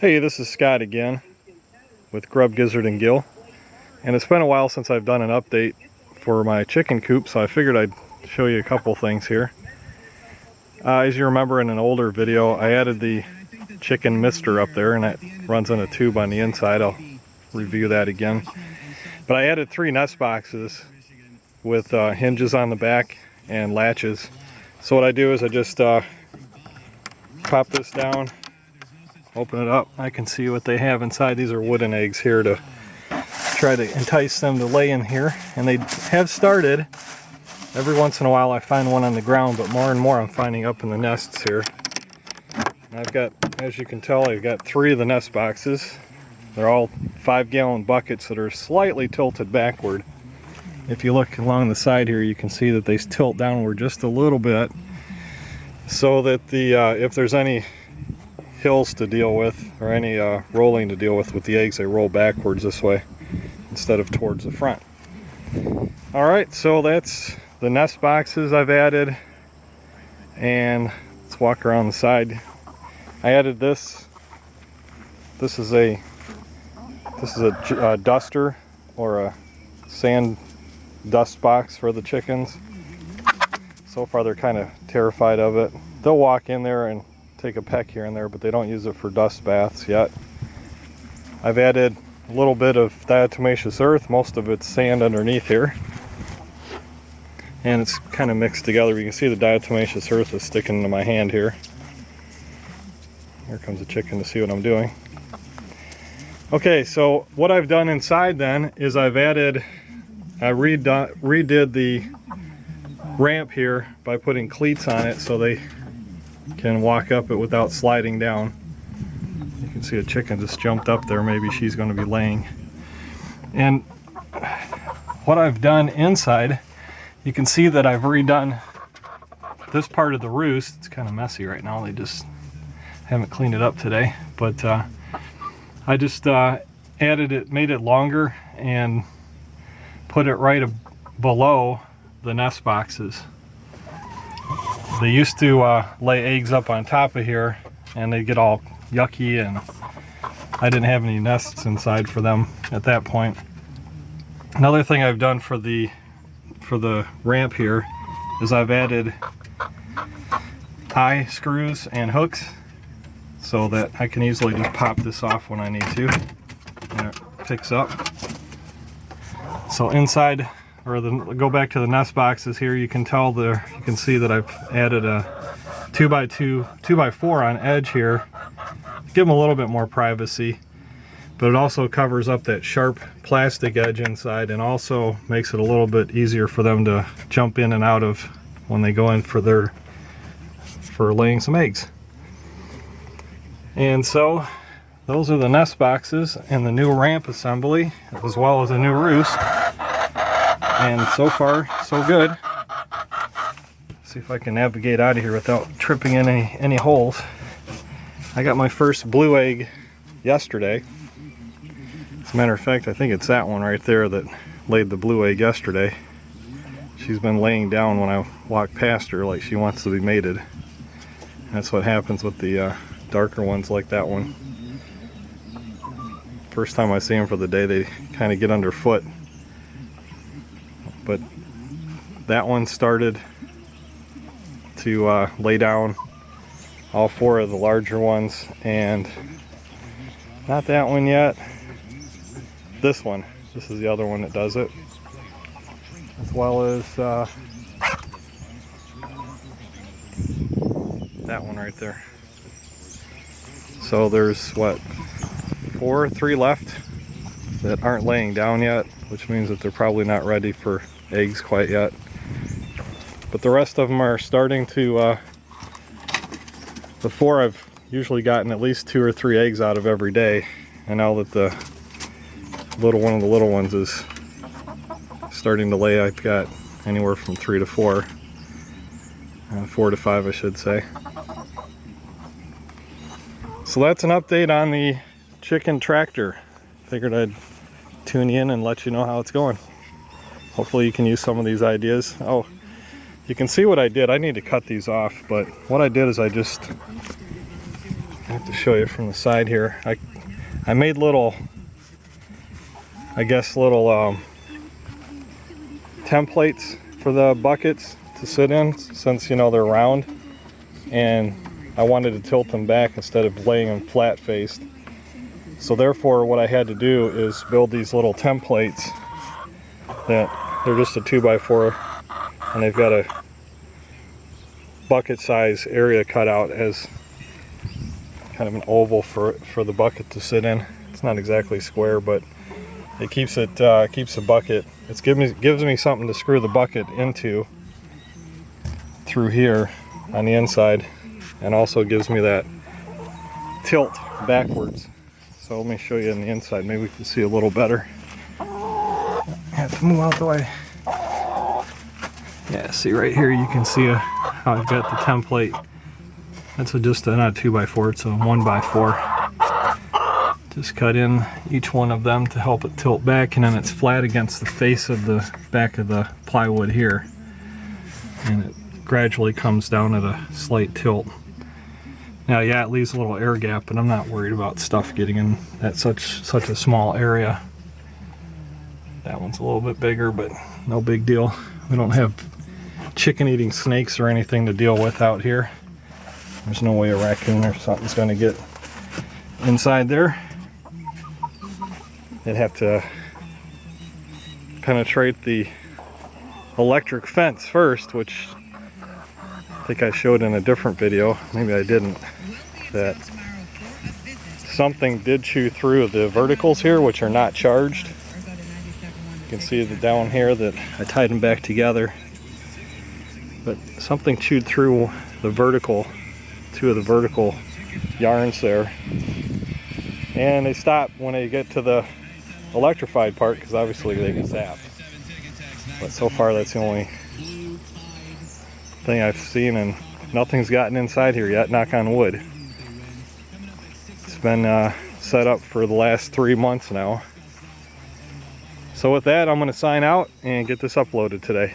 Hey, this is Scott again with Grub, Gizzard, and Gill. And it's been a while since I've done an update for my chicken coop, so I figured I'd show you a couple things here. As you remember in an older video, I added the chicken mister up there, and that runs in a tube on the inside. I'll review that again. But I added 3 nest boxes with hinges on the back and latches. So what I do is I just pop this down, open it up. I can see what they have inside. These are wooden eggs here to try to entice them to lay in here, and they have started. Every once in a while I find one on the ground, but more and more I'm finding up in the nests here. And I've got, as you can tell, I've got 3 of the nest boxes. They're all 5-gallon buckets that are slightly tilted backward. If you look along the side here, you can see that they tilt downward just a little bit, so that the if there's any hills to deal with or any rolling to deal with the eggs, they roll backwards this way instead of towards the front. Alright, so that's the nest boxes I've added, and let's walk around the side. I added this. This is a duster or a sand dust box for the chickens. So far they're kind of terrified of it. They'll walk in there and take a peck here and there, but they don't use it for dust baths yet. I've added a little bit of diatomaceous earth. Most of it's sand underneath here, and it's kind of mixed together. You can see the diatomaceous earth is sticking into my hand here. Here comes a chicken to see what I'm doing. Okay, so what I've done inside then is I redid the ramp here by putting cleats on it so they can walk up it without sliding down. You can see a chicken just jumped up there. Maybe she's going to be laying. And what I've done inside, you can see that I've redone this part of the roost. It's kind of messy right now. They just haven't cleaned it up today. But I just added it, made it longer, and put it right below the nest boxes. They used to lay eggs up on top of here, and they get all yucky, and I didn't have any nests inside for them at that point. Another thing I've done for the ramp here is I've added eye screws and hooks so that I can easily just pop this off when I need to, and it picks up. So inside, or go back to the nest boxes here, you can tell there, you can see that I've added a 2x4 on edge here, give them a little bit more privacy, but it also covers up that sharp plastic edge inside, and also makes it a little bit easier for them to jump in and out of when they go in for laying some eggs. And so those are the nest boxes and the new ramp assembly, as well as a new roost. And so far, so good. See if I can navigate out of here without tripping in any holes. I got my first blue egg yesterday. As a matter of fact, I think it's that one right there that laid the blue egg yesterday. She's been laying down when I walk past her like she wants to be mated. That's what happens with the darker ones like that one. First time I see them for the day, they kind of get underfoot. But that one started to lay down, all 4 of the larger ones, and not that one yet. This one. This is the other one that does it, as well as that one right there. So there's what, 3 left that aren't laying down yet, which means that they're probably not ready for eggs quite yet. But the rest of them are starting to, the 4 I've usually gotten at least 2 or 3 eggs out of every day, and now that the one of the little ones is starting to lay, I've got anywhere from 3 to 4, 4 to 5 I should say. So that's an update on the chicken tractor. Figured I'd tune in and let you know how it's going. Hopefully you can use some of these ideas. Oh, you can see what I did. I need to cut these off, but what I did is I just have to show you from the side here. I made little, I guess little templates for the buckets to sit in, since you know they're round, and I wanted to tilt them back instead of laying them flat faced. So therefore what I had to do is build these little templates that they're just a 2x4, and they've got a bucket size area cut out as kind of an oval for the bucket to sit in. It's not exactly square, but it keeps keeps the bucket. It gives me something to screw the bucket into through here on the inside, and also gives me that tilt backwards. So let me show you on the inside. Maybe we can see a little better. I have to move out the way. Yeah, see right here you can see how I've got the template. That's just not a 2x4, it's a 1x4. Just cut in each one of them to help it tilt back, and then it's flat against the face of the back of the plywood here. And it gradually comes down at a slight tilt. Now, yeah, it leaves a little air gap, but I'm not worried about stuff getting in at such a small area. That one's a little bit bigger, but no big deal. We don't have chicken-eating snakes or anything to deal with out here. There's no way a raccoon or something's going to get inside there. They'd have to penetrate the electric fence first, which I think I showed in a different video, maybe I didn't, that something did chew through the verticals here, which are not charged. You can see that down here that I tied them back together, but something chewed through the vertical, two of the vertical yarns there, and they stop when they get to the electrified part, because obviously they get zapped. But so far that's the only thing I've seen, and nothing's gotten inside here yet, knock on wood. It's been set up for the last 3 months now. So with that, I'm going to sign out and get this uploaded today.